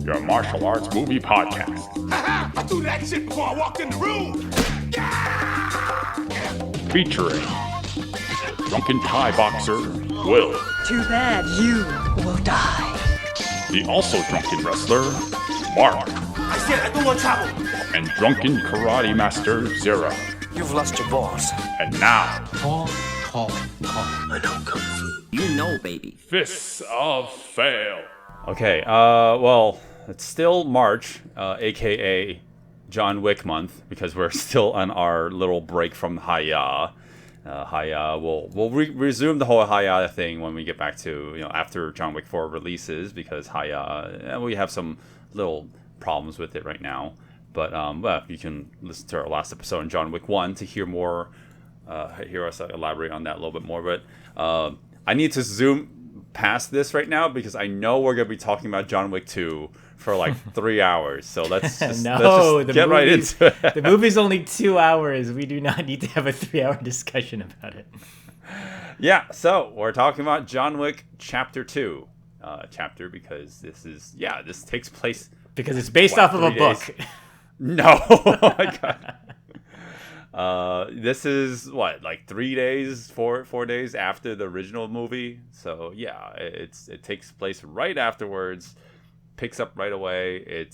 your martial arts movie podcast. I threw that shit before I walked in the room. Featuring drunken Thai boxer Will. Too bad you will die. The also drunken wrestler Mark. I said I don't want trouble. And drunken karate master Zero. You've lost your balls. And now, I know Kung Fu. You know, baby. Fists of Fail. Okay, well, it's still March, aka John Wick month, because we're still on our little break from Hayya. We'll resume the whole Hayya thing when we get back to, after John Wick 4 releases, because Hayya, we have some little problems with it right now. But you can listen to our last episode on John Wick 1 to hear more, hear us elaborate on that a little bit more. But I need to zoom past this right now because I know we're going to be talking about John Wick 2 for like 3 hours. So let's just get right into it. The movie's only 2 hours. We do not need to have a 3-hour discussion about it. Yeah, so we're talking about John Wick Chapter 2. Because this takes place... Because it's based off of a book. No, oh my god. This is like 3 days, four days after the original movie. So yeah, it takes place right afterwards, picks up right away.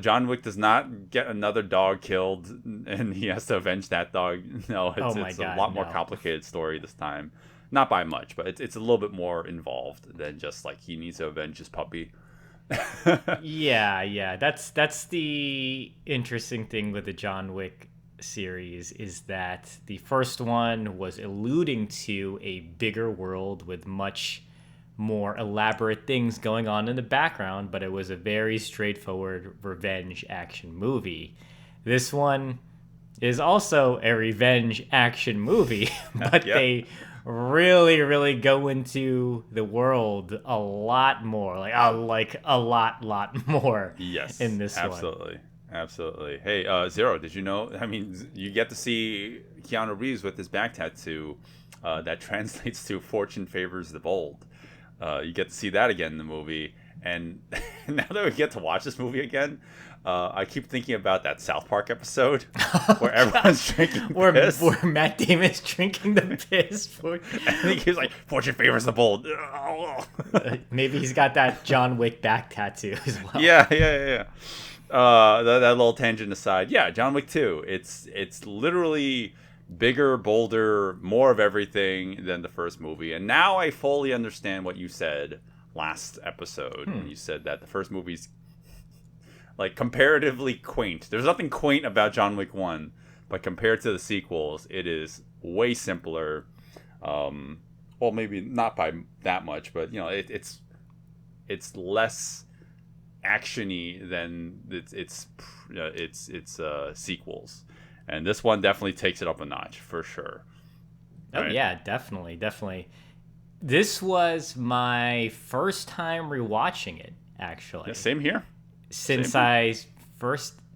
John Wick does not get another dog killed, and he has to avenge that dog. No, it's a lot more complicated story this time. Not by much, but it's a little bit more involved than just like he needs to avenge his puppy. Yeah. That's the interesting thing with the John Wick series is that the first one was alluding to a bigger world with much more elaborate things going on in the background, but it was a very straightforward revenge action movie. This one is also a revenge action movie, but they really go into the world a lot more, like a lot more. Yes, in this absolutely. Hey, Zero, did you know? I mean, you get to see Keanu Reeves with his back tattoo. That translates to "Fortune favors the bold." You get to see that again in the movie, and now that we get to watch this movie again, I keep thinking about that South Park episode where everyone's drinking piss. Where Matt Damon is drinking the piss. I think he's like, "Fortune favors the bold." Maybe he's got that John Wick back tattoo as well. Yeah. That little tangent aside, John Wick 2. It's literally bigger, bolder, more of everything than the first movie. And now I fully understand what you said last episode when you said that the first movie's like comparatively quaint. There's nothing quaint about John Wick 1, but compared to the sequels, it is way simpler. Well, maybe not by that much, but it's less actiony than its sequels, and this one definitely takes it up a notch for sure. Right? Yeah, definitely. This was my first time rewatching it, actually. Yeah, same here.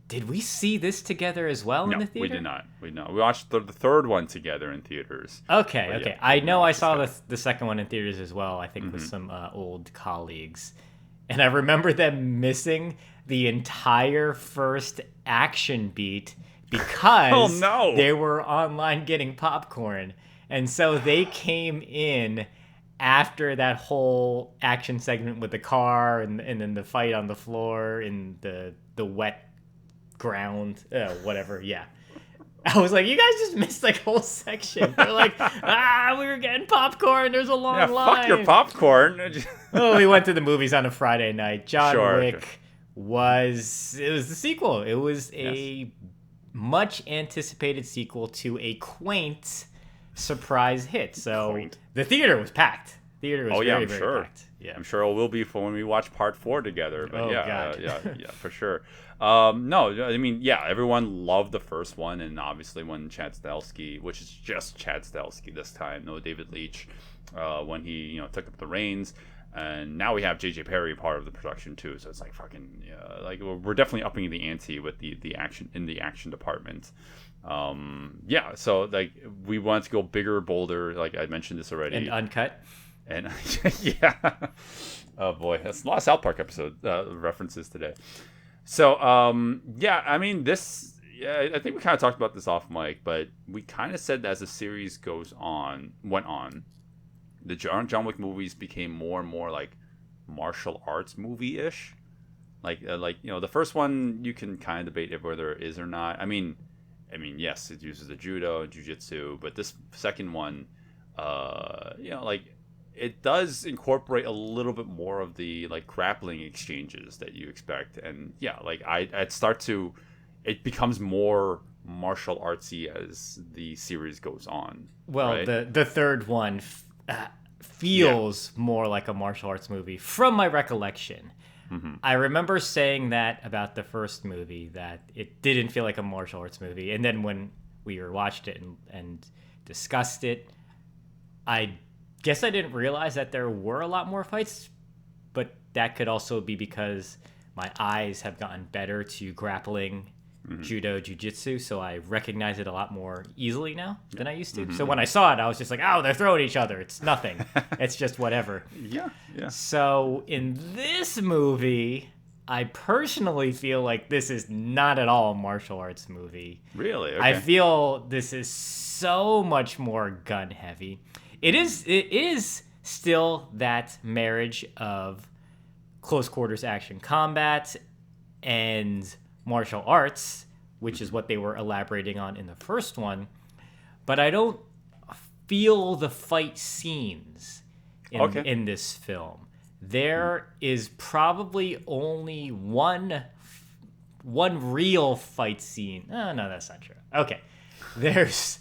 Did we see this together as well in the theater? We did not. We watched the third one together in theaters. Okay. Yeah, I know I saw the second one in theaters as well, I think with some old colleagues. And I remember them missing the entire first action beat because they were online getting popcorn. And so they came in after that whole action segment with the car and then the fight on the floor in the wet ground, whatever. Yeah. I was like, you guys just missed like whole section. They're like, we were getting popcorn. There's a long line. Fuck your popcorn. We went to the movies on a Friday night. John Wick was the sequel. It was a much anticipated sequel to a quaint surprise hit. So the theater was packed. Very packed. Yeah, I'm sure it will be for when we watch part 4 together. But yeah, for sure. Everyone loved the first one, and obviously when Chad Stahelski, which is just Chad Stahelski this time, no David Leitch, when he took up the reins, and now we have J.J. Perry part of the production too. So it's like fucking we're definitely upping the ante with the action in the action department. So like we wanted to go bigger, bolder. Like I mentioned this already. And uncut. And yeah, oh boy, that's a lot of South Park episode references today. So yeah, I mean this. Yeah, I think we kind of talked about this off mic, but we kind of said that as the series went on, the John Wick movies became more and more like martial arts movie-ish. Like the first one you can kind of debate whether it is or not. I mean, yes, it uses the judo and jujitsu, but this second one, like it does incorporate a little bit more of the like grappling exchanges that you expect, and yeah, like it becomes more martial artsy as the series goes on. Well, right? the third one feels more like a martial arts movie from my recollection. I remember saying that about the first movie, that it didn't feel like a martial arts movie. And then when we watched it and discussed it, I guess I didn't realize that there were a lot more fights, but that could also be because my eyes have gotten better to grappling, judo, jujitsu, so I recognize it a lot more easily now than I used to. So when I saw it, I was just like, oh, they're throwing each other. It's nothing. It's just whatever. Yeah. So in this movie, I personally feel like this is not at all a martial arts movie. Really? Okay. I feel this is so much more gun heavy. It is still that marriage of close quarters action combat and martial arts, which is what they were elaborating on in the first one, but I don't feel the fight scenes in this film. There is probably only one real fight scene. Oh, no, that's not true. Okay. There's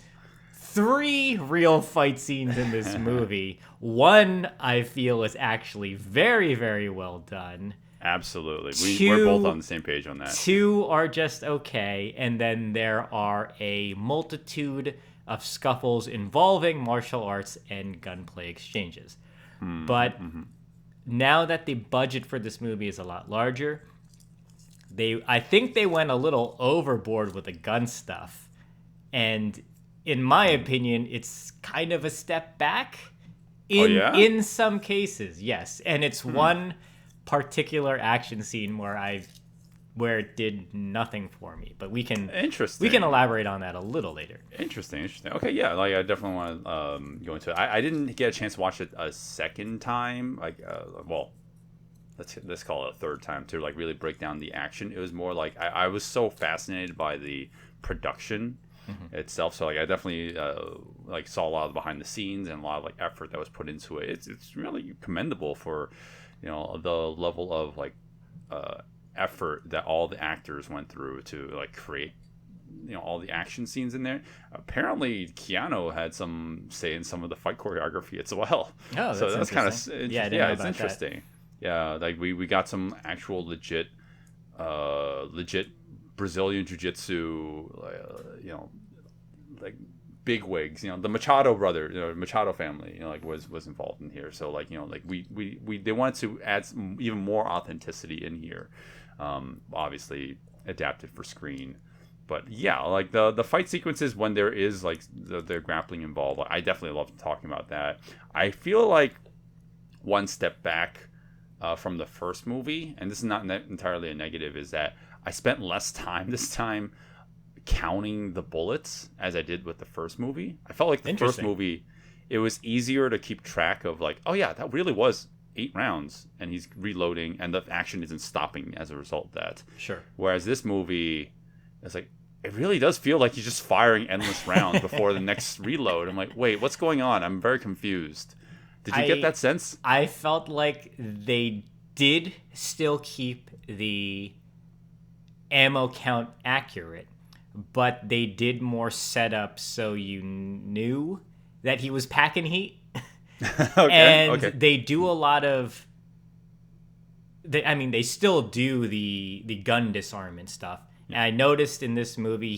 3 real fight scenes in this movie. One I feel is actually very, very well done. Absolutely. We're both on the same page on that. 2 are just okay, and then there are a multitude of scuffles involving martial arts and gunplay exchanges. But now that the budget for this movie is a lot larger, I think they went a little overboard with the gun stuff. And in my opinion, it's kind of a step back in some cases, yes. And it's one particular action scene where it did nothing for me, but we can elaborate on that a little later. Interesting. Okay, yeah, like I definitely want to go into it. I didn't get a chance to watch it a second time, like let's call it a third time, to like really break down the action. It was more like I was so fascinated by the production itself, so like I definitely like saw a lot of the behind the scenes and a lot of like effort that was put into it. It's really commendable for the level of like effort that all the actors went through to like create all the action scenes in there. Apparently Keanu had some say in some of the fight choreography as well. Oh, so that's kind of it's interesting. Yeah, like we got some actual legit Brazilian jiu-jitsu like big wigs, the Machado Machado family, was involved in here. So we they wanted to add some even more authenticity in here. Obviously adapted for screen, but yeah, like the fight sequences when there is like the grappling involved, I definitely love talking about that. I feel like one step back from the first movie, and this is not entirely a negative, is that I spent less time this time counting the bullets as I did with the first movie. I felt like the first movie, it was easier to keep track of like, oh yeah, that really was 8 rounds and he's reloading and the action isn't stopping as a result of that. Sure. Whereas this movie, it's like, it really does feel like he's just firing endless rounds before the next reload. I'm like, wait, what's going on? I'm very confused. Did you get that sense? I felt like they did still keep the ammo count accurate, but they did more setup so you knew that he was packing heat. They do a lot of they still do the gun disarmament stuff. And I noticed in this movie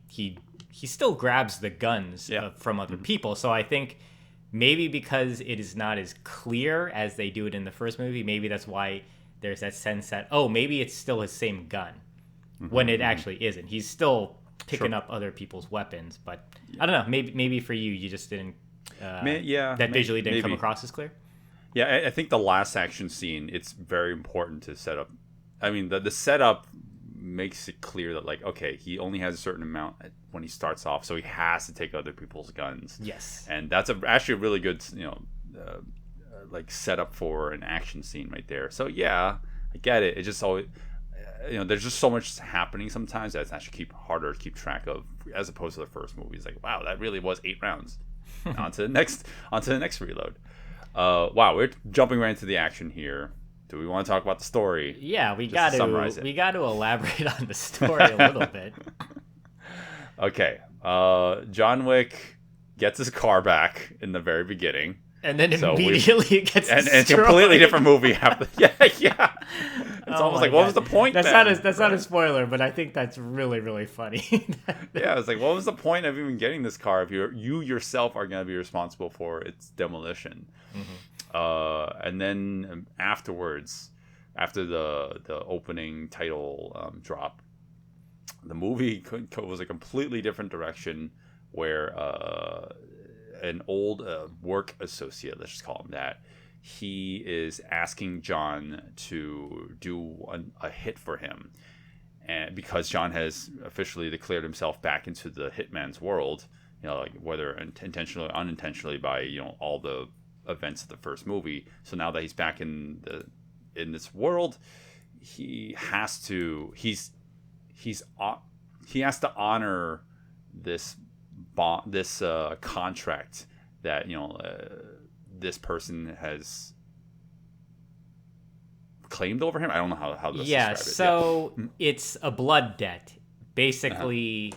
he still grabs the guns from other people. So I think maybe because it is not as clear as they do it in the first movie, maybe that's why there's that sense that, oh, maybe it's still his same gun, when it actually isn't. He's still picking up other people's weapons, but I don't know. Maybe for you just didn't. That visually didn't come across as clear. Yeah, I think the last action scene, it's very important to set up. I mean, the setup makes it clear that, like, okay, he only has a certain amount when he starts off, so he has to take other people's guns. Yes. And that's actually a really good, like setup for an action scene right there. So yeah, I get it. It just always, there's just so much happening sometimes that it's actually harder to keep track of, as opposed to the first movie. It's like, wow, that really was 8 rounds. on to the next reload. Wow, we're jumping right into the action here. Do we want to talk about the story? Yeah, we got to elaborate on the story a little bit. Okay, John Wick gets his car back in the very beginning. And then immediately it gets and a completely different movie after. Yeah. It's almost like, what was the point? That's not a spoiler, but I think that's really, really funny. Yeah, it's like, what was the point of even getting this car if you yourself are going to be responsible for its demolition? Mm-hmm. And then afterwards, after the opening title drop, the movie was a completely different direction, where an old work associate, let's just call him that, he is asking John to do a hit for him, and because John has officially declared himself back into the hitman's world, like whether intentionally or unintentionally by all the events of the first movie. So now that he's back in this world, he has to honor this contract that this person has claimed over him. I don't know how to describe it. So it's a blood debt. Basically,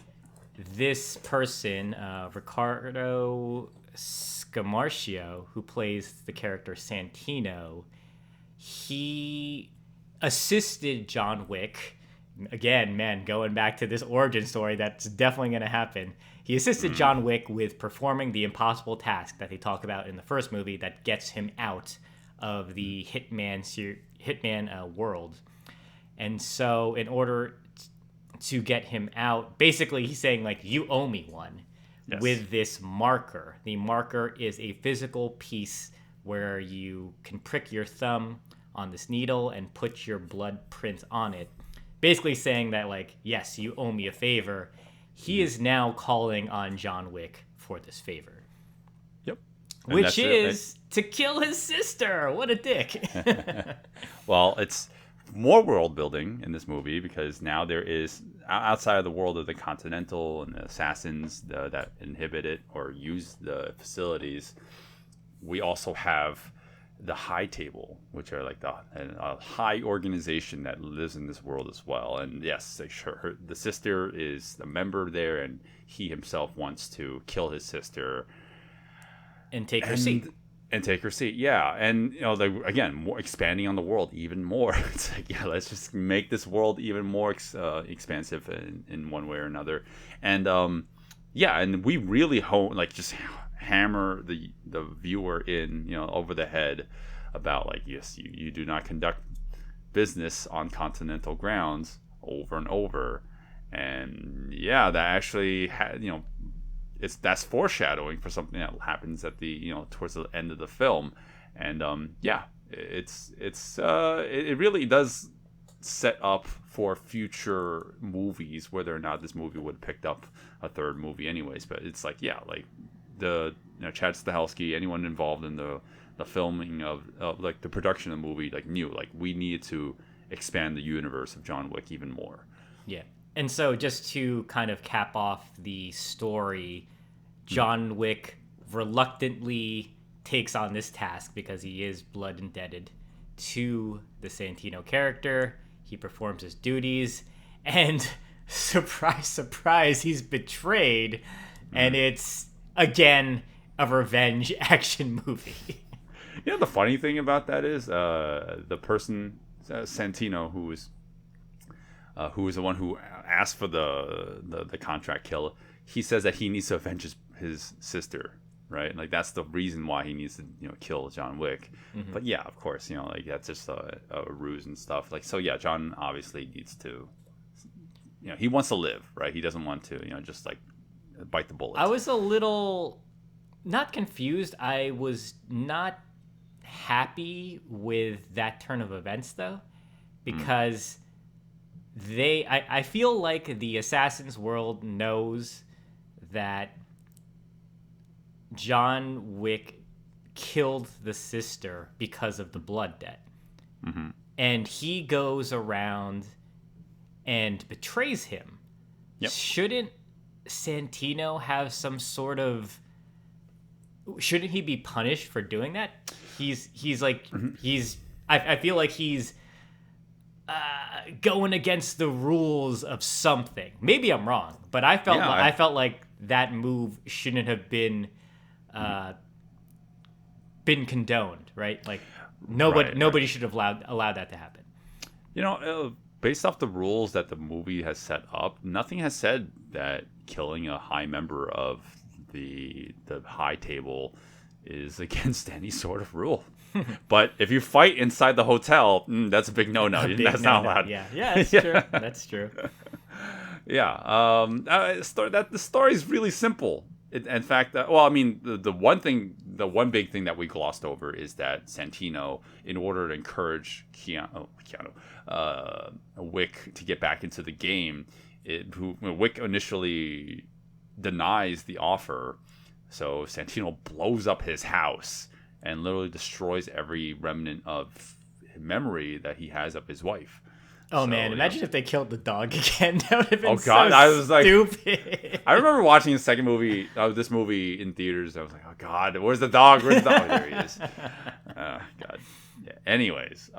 this person, Ricardo Scamarcio, who plays the character Santino, he assisted John Wick. Again, man, going back to this origin story, that's definitely going to happen. He assisted John Wick with performing the impossible task that they talk about in the first movie that gets him out of the hitman world. And so in order to get him out, basically he's saying, like, you owe me one. Yes. With this marker. The marker is a physical piece where you can prick your thumb on this needle and put your blood print on it. Basically saying that, like, yes, you owe me a favor. He is now calling on John Wick for this favor. Yep. Which is to kill his sister. What a dick. Well, it's more world building in this movie, because now there is, outside of the world of the Continental and the assassins that inhibit it or use the facilities, we also have the High Table, which are like a high organization that lives in this world as well. And yes, the sister is a member there, and he himself wants to kill his sister and take her seat. And take her seat, yeah. And again, expanding on the world even more. It's like, yeah, let's just make this world even more expansive in one way or another. And and we really just hammer the viewer in, over the head about, like, yes, you do not conduct business on continental grounds, over and over. And yeah, that actually had, that's foreshadowing for something that happens at the towards the end of the film. And it really does set up for future movies, whether or not this movie would have picked up a third movie anyways. But it's like, yeah, like the Chad Stahelski, anyone involved in the filming of like the production of the movie, like, knew, like, we needed to expand the universe of John Wick even more. Yeah. And so just to kind of cap off the story, John Wick reluctantly takes on this task because he is blood indebted to the Santino character. He performs his duties, and surprise, surprise, he's betrayed. And it's, again, a revenge action movie. The funny thing about that is the person, Santino, who was the one who asked for the contract kill, he says that he needs to avenge his sister, right? Like, that's the reason why he needs to kill John Wick. Mm-hmm. But yeah, of course, like, that's just a ruse and stuff. Like, so yeah, John obviously needs to, he wants to live, right? He doesn't want to just like bite the bullet. I was a little not confused. I was not happy with that turn of events though, because I feel like the Assassin's world knows that John Wick killed the sister because of the blood debt. And he goes around and betrays him. Yep. Shouldn't Santino have some sort of... Shouldn't he be punished for doing that? He's like... I feel like he's going against the rules of something. Maybe I'm wrong, but I felt like that move shouldn't have been condoned, right? Like nobody should have allowed that to happen. You know, based off the rules that the movie has set up, nothing has said that killing a high member of the high table is against any sort of rule. But if you fight inside the hotel, that's a big no-no. That's not allowed. Yeah, that's true. That's true. Yeah. The story is really simple. In fact, the one big thing that we glossed over is that Santino, in order to encourage Wick to get back into the game, Wick initially denies the offer, so Santino blows up his house and literally destroys every remnant of memory that he has of his wife. Oh, so, man, imagine if they killed the dog again. That would have been I was like, stupid. I remember watching the second movie, this movie in theaters. I was like, oh, God, where's the dog? Where's the dog? Oh, there he is. God. Yeah. Anyways,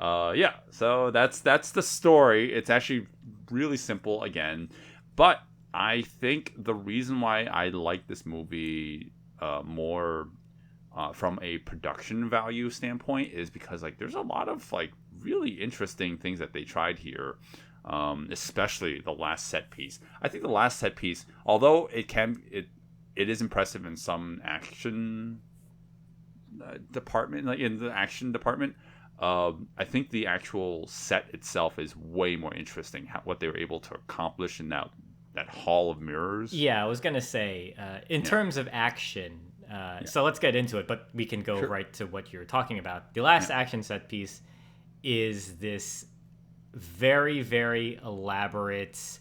so that's the story. It's actually really simple again. But I think the reason why I like this movie more from a production value standpoint is because like there's a lot of like really interesting things that they tried here, especially the last set piece. I think the last set piece, although it is impressive in some action department, like in the action department, I think the actual set itself is way more interesting. What they were able to accomplish in that hall of mirrors. Yeah, I was gonna say in terms of action. So let's get into it, but we can go right to what you're talking about. The last action set piece is this very, very elaborate,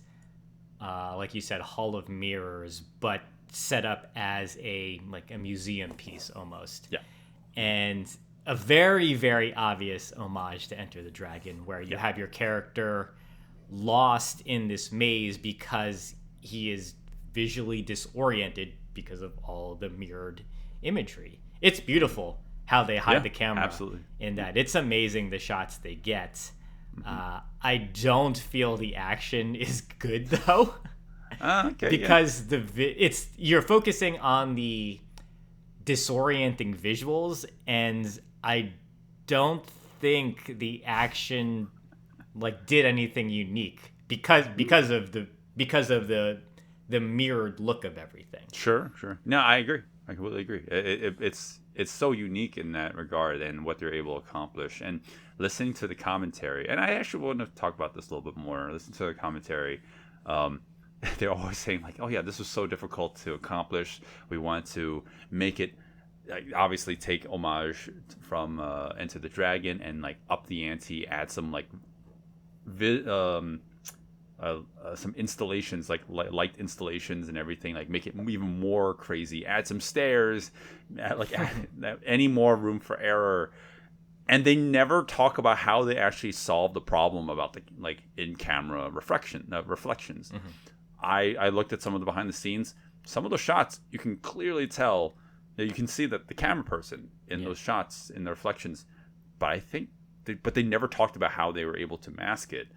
like you said, hall of mirrors, but set up as a museum piece almost. Yeah. And a very, very obvious homage to Enter the Dragon, where you have your character lost in this maze because he is visually disoriented because of all the mirrored imagery. It's beautiful how they hide the camera in that. It's amazing the shots they get. I don't feel the action is good though. Because you're focusing on the disorienting visuals, and I don't think the action did anything unique because of the mirrored look of everything. Sure. No, I agree. I completely agree. It's so unique in that regard and what they're able to accomplish. And listening to the commentary, and I actually want to talk about this a little bit more. Listen to the commentary. They're always saying like, "Oh yeah, this was so difficult to accomplish. We want to make it." Obviously take homage from Enter the Dragon and up the ante, add some some installations light installations and everything, make it even more crazy, add some stairs, add any more room for error. And they never talk about how they actually solve the problem about the in-camera reflections. I looked at some of the behind the scenes. Some of the shots you can clearly tell. You can see that the camera person in those shots, in the reflections, but they never talked about how they were able to mask it.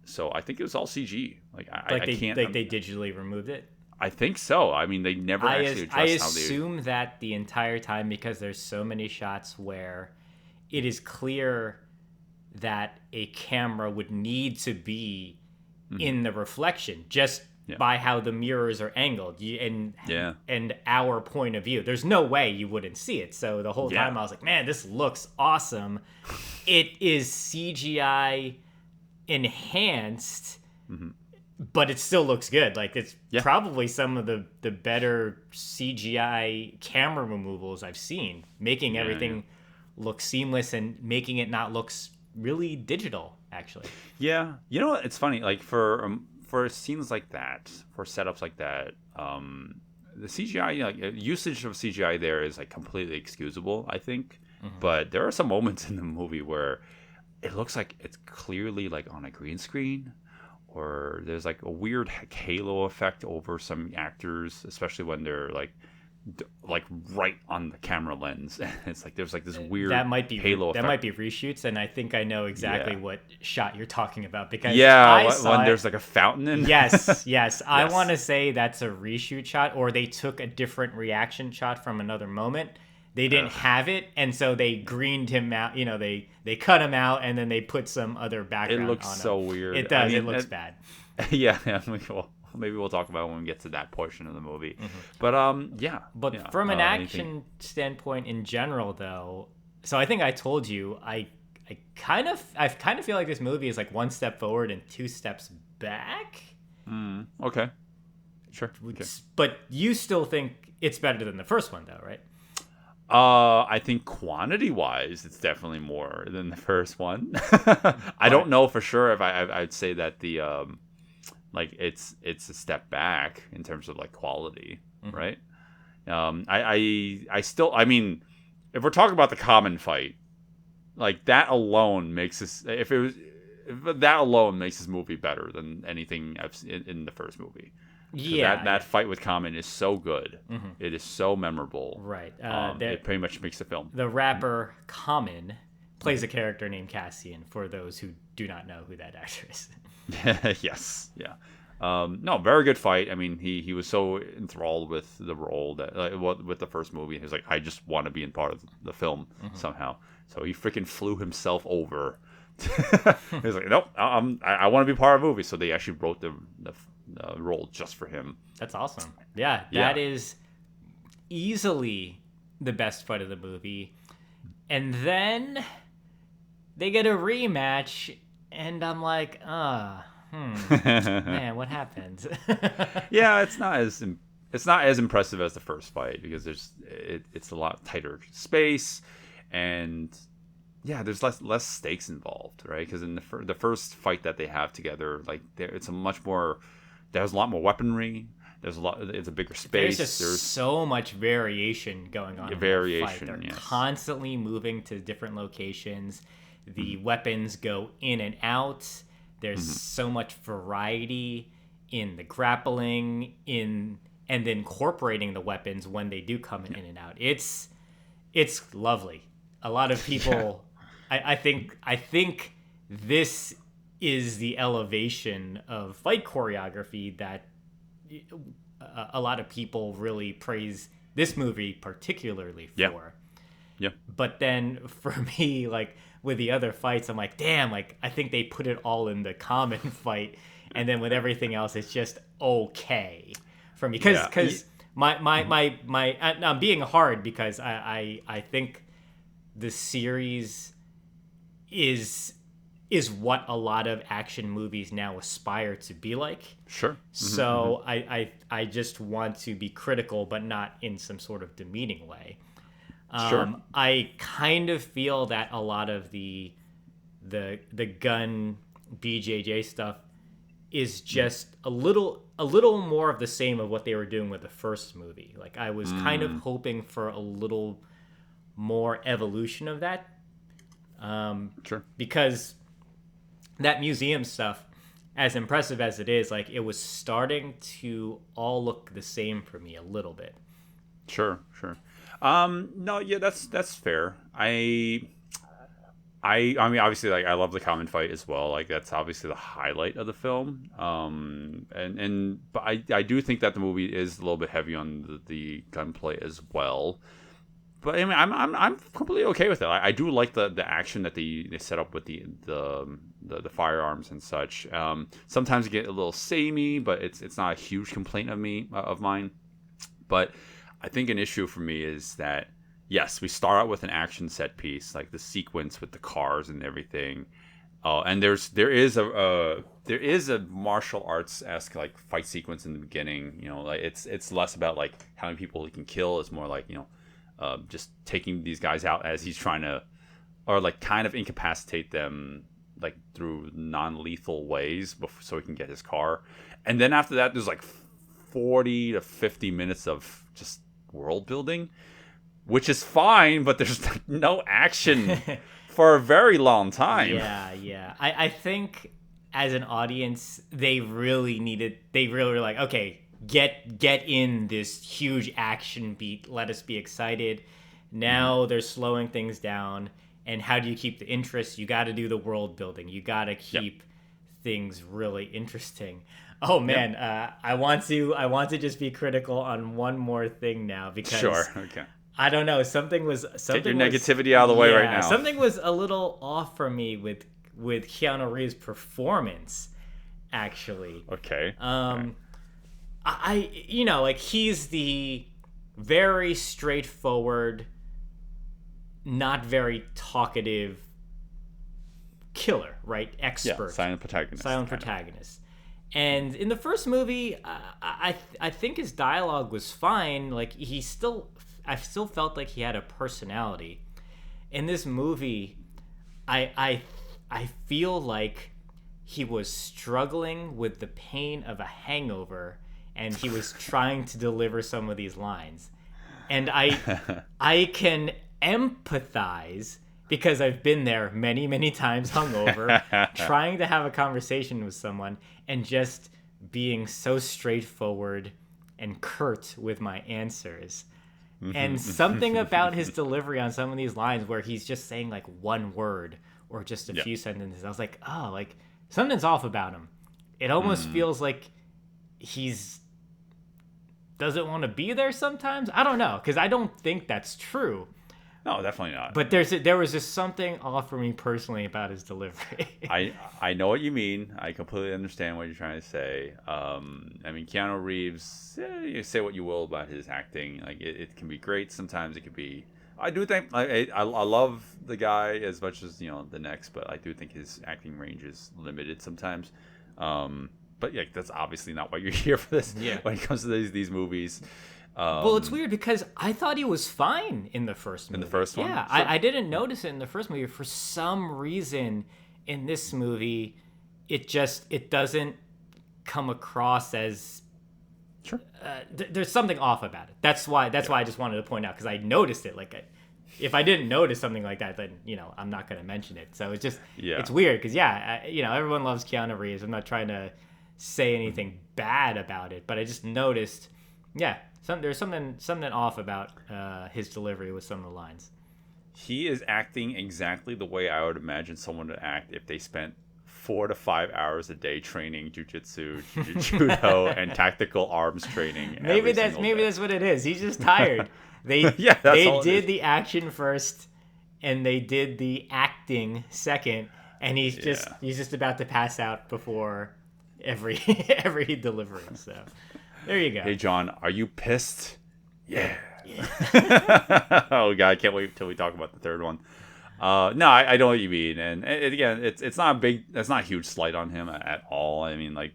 So I think it was all CG. They digitally removed it. I think so. I mean, they never actually addressed how they. I assume that the entire time, because there's so many shots where it is clear that a camera would need to be in the reflection just by how the mirrors are angled and our point of view. There's no way you wouldn't see it. So the whole time I was like, man, this looks awesome. It is CGI enhanced, but it still looks good. It's probably some of the better CGI camera removals I've seen, making everything look seamless and making it not look really digital, actually. Yeah, you know what? It's funny. Like for scenes like that, for setups like that, the CGI, like usage of CGI there is like completely excusable, I think. But there are some moments in the movie where it looks like it's clearly like on a green screen, or there's like a weird halo effect over some actors, especially when they're like right on the camera lens. It's like there's like this weird halo effect. That might be reshoots, and I think I know exactly what shot you're talking about, because when there's like a fountain in. Yes. I want to say that's a reshoot shot, or they took a different reaction shot from another moment. They didn't have it, and so they greened him out. You know, they cut him out, and then they put some other background on him. It looks so weird. It does. It looks bad. Yeah. Maybe we'll talk about it when we get to that portion of the movie. But But from an action standpoint in general, though, so I think I told you I kind of feel like this movie is like one step forward and two steps back. Okay. Sure. Okay. But you still think it's better than the first one, though, right? I think quantity-wise, it's definitely more than the first one. I don't know for sure if I'd say that the like it's a step back in terms of like quality, right? I still, I mean, if we're talking about the common fight, like that alone makes this that alone makes this movie better than anything I've seen in the first movie. Yeah, that fight with Common is so good. It is so memorable. Right. It pretty much makes the film. The rapper Common plays a character named Cassian, for those who do not know who that actor is. Yes. Yeah. No, very good fight. I mean, he was so enthralled with the role that with the first movie, he was like, I just want to be in part of the film somehow. So he freaking flew himself over. He was like, nope, I want to be part of the movie. So they actually wrote the role just for him. That's awesome. Yeah, that is easily the best fight of the movie. And then they get a rematch, and I'm like, man, what happened? Yeah, it's not as impressive as the first fight, because it's a lot tighter space, and there's less stakes involved, right? Because in the first fight that they have together, like there's a lot more weaponry. It's a bigger space. There's so much variation going on. Variation, They're yes. constantly moving to different locations. The weapons go in and out. There's so much variety in the grappling, and then incorporating the weapons when they do come in and out. It's lovely. A lot of people, I think this is the elevation of fight choreography that a lot of people really praise this movie particularly for. Yeah. But then for me, like with the other fights, I'm like, damn, like I think they put it all in the Common fight, and then with everything else, it's just okay for me. Because I'm being hard, because I think the series is what a lot of action movies now aspire to be like. Sure. So I just want to be critical, but not in some sort of demeaning way. Sure. I kind of feel that a lot of the gun BJJ stuff is just a little more of the same of what they were doing with the first movie. Like I was kind of hoping for a little more evolution of that. Sure. Because that museum stuff, as impressive as it is, like it was starting to all look the same for me a little bit. Sure. No, yeah, that's fair. I mean, obviously, like I love the Common fight as well. Like that's obviously the highlight of the film. But I do think that the movie is a little bit heavy on the gunplay as well. But I mean, I'm completely okay with it. I do like the action that they set up with the firearms and such. Sometimes it get a little samey, but it's not a huge complaint of mine. But I think an issue for me is that yes, we start out with an action set piece, like the sequence with the cars and everything. And there is a martial arts-esque like fight sequence in the beginning. You know, like it's less about like how many people he can kill. It's more like, you know, just taking these guys out as he's trying to, or like kind of incapacitate them like through non-lethal ways so he can get his car. And then after that, there's like 40 to 50 minutes of just world building, which is fine, but there's like no action for a very long time. Yeah. I think as an audience, they really were like, okay, get in this huge action beat. Let us be excited. Now they're slowing things down. And how do you keep the interest? You got to do the world building. You got to keep things really interesting. Oh man, I want to just be critical on one more thing now because okay. I don't know, get your negativity out of the way right now. Something was a little off for me with Keanu Reeves' performance, actually. Okay. I like he's the very straightforward, not very talkative killer, right? Expert. Silent protagonist. And in the first movie, I think his dialogue was fine. Like I still felt like he had a personality. In this movie, I feel like he was struggling with the pain of a hangover, and he was trying to deliver some of these lines. And I can empathize because I've been there many, many times hungover, trying to have a conversation with someone and just being so straightforward and curt with my answers. And something about his delivery on some of these lines where he's just saying like one word or just a few sentences. I was like, oh, like something's off about him. It almost feels like he's doesn't want to be there sometimes. I don't know, because I don't think that's true. No, definitely not. But there was just something off for me personally about his delivery. I know what you mean. I completely understand what you're trying to say. I mean, Keanu Reeves, you say what you will about his acting. Like it can be great. Sometimes it could be. I do think I love the guy as much as the next, but I do think his acting range is limited sometimes. But yeah, that's obviously not why you're here for this. Yeah. When it comes to these movies. Well, it's weird because I thought he was fine in the first movie. In the first one? Yeah, Sure. I didn't notice it in the first movie. For some reason, in this movie, it doesn't come across as... Sure. There's something off about it. That's why I just wanted to point out, because I noticed it. Like, if I didn't notice something like that, then, I'm not going to mention it. So it's just, it's weird because, everyone loves Keanu Reeves. I'm not trying to say anything bad about it, but I just noticed, there's something off about his delivery with some of the lines. He is acting exactly the way I would imagine someone to act if they spent 4 to 5 hours a day training jujitsu, judo, and tactical arms training. Maybe that's what it is. He's just tired. They did the action first, and they did the acting second, and he's just about to pass out before every delivery. So. There you go. Hey, John, are you pissed? Yeah. Oh, God, I can't wait until we talk about the third one. No, I know what you mean. And again, it's not a huge slight on him at all. I mean, like,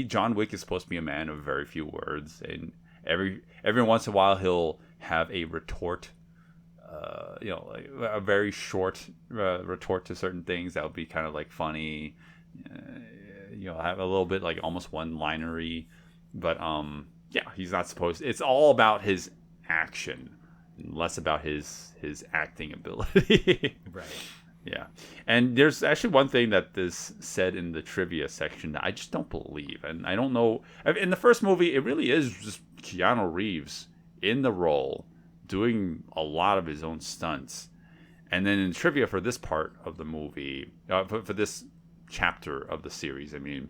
John Wick is supposed to be a man of very few words. And every once in a while, he'll have a retort, like a very short retort to certain things that would be kind of like funny. Have a little bit like almost one-linery, but he's not supposed. It's all about his action, less about his acting ability. Right. Yeah, and there's actually one thing that is said in the trivia section that I just don't believe, and I don't know. In the first movie, it really is just Keanu Reeves in the role, doing a lot of his own stunts, and then in trivia for this part of the movie, for this chapter of the series, I mean,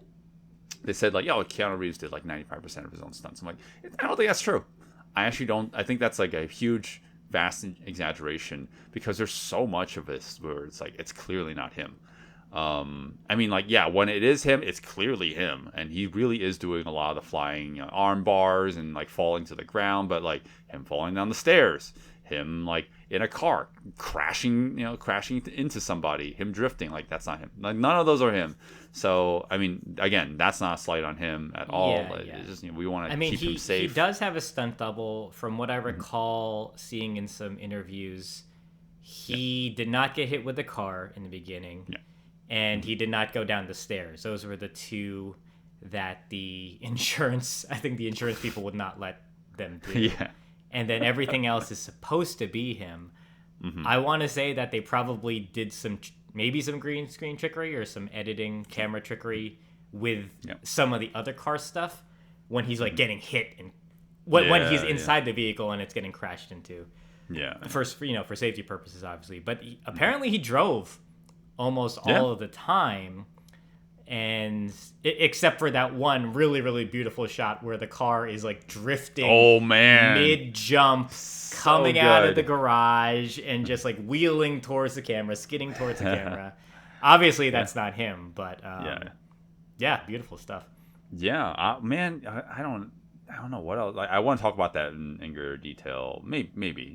they said like, Keanu Reeves did like 95% of his own stunts. I'm like, I don't think that's true. I actually don't. I think that's like a huge, vast exaggeration because there's so much of this where it's like it's clearly not him. I mean, like, when it is him, it's clearly him, and he really is doing a lot of the flying arm bars and like falling to the ground, but like him falling down the stairs, him like in a car, crashing into somebody, him drifting, like that's not him. Like none of those are him. So I mean, again, that's not a slight on him at all. It's just we want to keep him safe. He does have a stunt double, from what I recall seeing in some interviews. He did not get hit with the car in the beginning, and he did not go down the stairs. Those were the two that the insurance people would not let them do. Yeah. And then everything else is supposed to be him. I want to say that they probably did maybe some green screen trickery or some editing camera trickery with some of the other car stuff when he's like getting hit and when he's inside the vehicle and it's getting crashed into. Yeah. For safety purposes, obviously. But apparently he drove almost all of the time. And except for that one really, really beautiful shot where the car is like drifting mid-jump, coming out of the garage and just like wheeling towards the camera, skidding towards the camera. Obviously, that's not him, but beautiful stuff. Yeah, man, I don't know what else. Like, I want to talk about that in greater detail. Maybe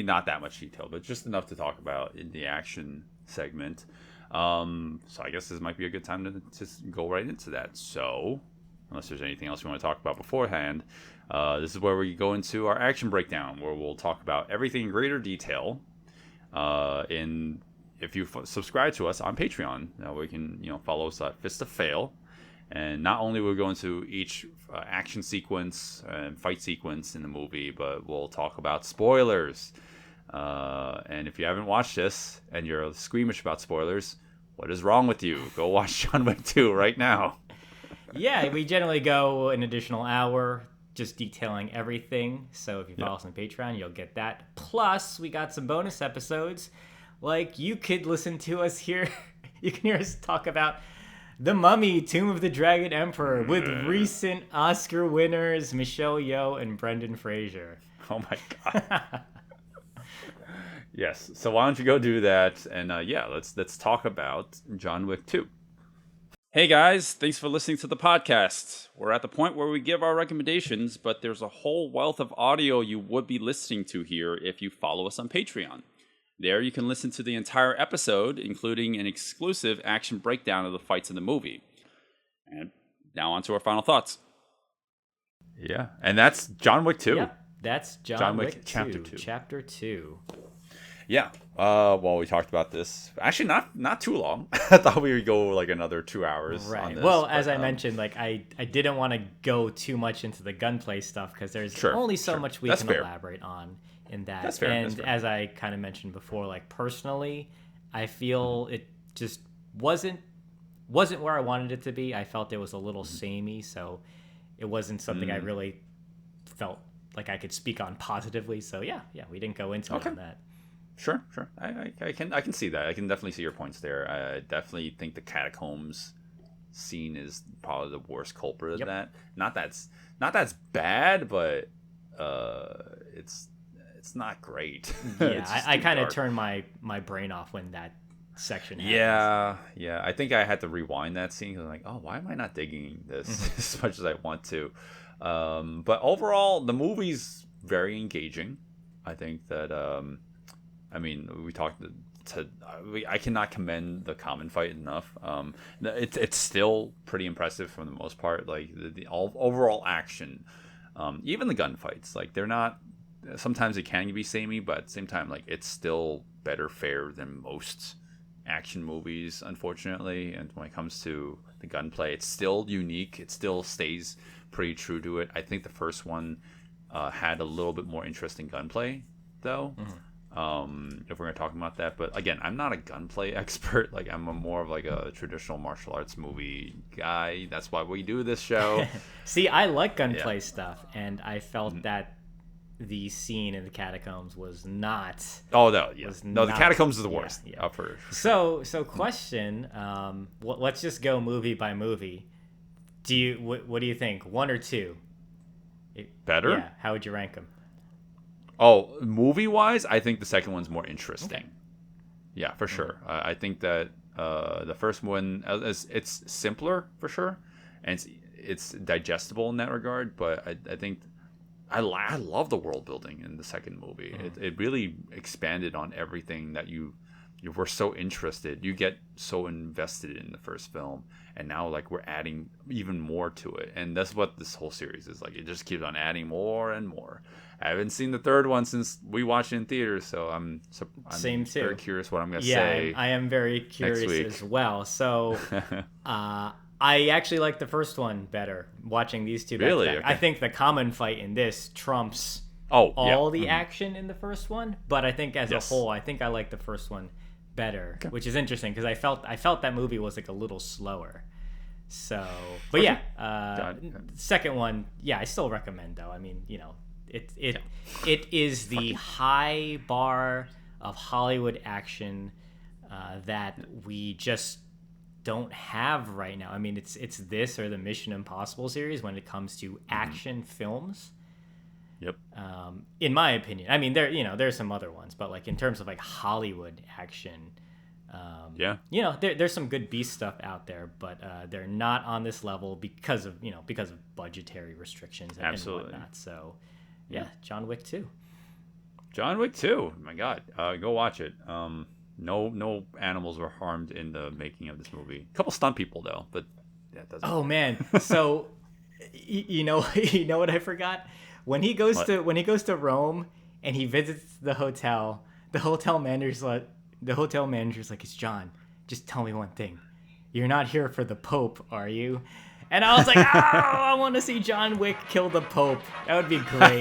not that much detail, but just enough to talk about in the action segment. So I guess this might be a good time to just go right into that. So, unless there's anything else you want to talk about beforehand, this is where we go into our action breakdown, where we'll talk about everything in greater detail. If you subscribe to us on Patreon, we can follow us at Fist of Fail, and not only will we go into each action sequence and fight sequence in the movie, but we'll talk about spoilers. And if you haven't watched this and you're squeamish about spoilers, what is wrong with you? Go watch John Wick 2 right now. Yeah, we generally go an additional hour just detailing everything. So if you follow us on Patreon, you'll get that. Plus, we got some bonus episodes. Like, you could listen to us here. You can hear us talk about The Mummy, Tomb of the Dragon Emperor, with recent Oscar winners Michelle Yeoh and Brendan Fraser. Oh my God. Yes. So why don't you go do that? And let's talk about John Wick 2. Hey guys, thanks for listening to the podcast. We're at the point where we give our recommendations, but there's a whole wealth of audio you would be listening to here if you follow us on Patreon. There you can listen to the entire episode, including an exclusive action breakdown of the fights in the movie. And now on to our final thoughts. Yeah, and that's John Wick 2. Yeah, that's John Wick 2, Chapter 2. Yeah. Well, we talked about this. Actually, not too long. I thought we would go like another 2 hours. Right. On this, well, as I mentioned, like I didn't want to go too much into the gunplay stuff because there's only so much we can elaborate on in that. That's fair. And as I kind of mentioned before, like personally, I feel it just wasn't where I wanted it to be. I felt it was a little samey, so it wasn't something I really felt like I could speak on positively. So yeah, we didn't go into it on that. Sure. I can see that. I can definitely see your points there. I definitely think the catacombs scene is probably the worst culprit of that. Not that's bad, but it's not great. Yeah, I kind of turned my brain off when that section happens. Yeah. I think I had to rewind that scene because I'm like, oh, why am I not digging this as much as I want to? But overall, the movie's very engaging. I think that. We talked I cannot commend the common fight enough. It's still pretty impressive for the most part. Like the overall action, even the gunfights, like they're not. Sometimes it can be samey, but at the same time, like it's still better fare than most action movies, unfortunately. And when it comes to the gunplay, it's still unique. It still stays pretty true to it. I think the first one had a little bit more interesting gunplay, though. If we're gonna talk about that, but again, I'm not a gunplay expert. Like I'm more of like a traditional martial arts movie guy. That's why we do this show. See, I like gunplay stuff, and I felt that the scene in the catacombs was not. Oh no, no, the catacombs is the worst. Yeah. For So question. Let's just go movie by movie. What do you think? 1 or 2? Better? Yeah. How would you rank them? Oh, movie-wise, I think the second one's more interesting. Okay. Yeah, for sure. I think that the first one, it's simpler for sure, and it's digestible in that regard. But I think I love the world building in the second movie. It really expanded on everything that you were so interested. You get so invested in the first film, and now like we're adding even more to it, and that's what this whole series is like. It just keeps on adding more and more. I haven't seen the third one since we watched it in theaters, so I'm very curious what I'm gonna say. Yeah, I am very curious as well. So, I actually like the first one better. Watching these two, really, back. okay. I think the common fight in this trumps the action in the first one. But I think as a whole, I think I like the first one better, which is interesting because I felt that movie was like a little slower. So, but second one, I still recommend though. I mean, it is the high bar of Hollywood action that we just don't have right now. I mean, it's this or the Mission Impossible series when it comes to action films. Yep. In my opinion, I mean, there's some other ones, but like in terms of like Hollywood action, there's some good beast stuff out there, but they're not on this level because of budgetary restrictions and whatnot. So, John Wick 2. John Wick 2. My God, go watch it. No animals were harmed in the making of this movie. A couple stunt people though, but that doesn't. Oh man, so you know what I forgot? When he goes to Rome and he visits the hotel manager's like, "It's John. Just tell me one thing. You're not here for the Pope, are you?" And I was like, "Oh, I want to see John Wick kill the Pope. That would be great."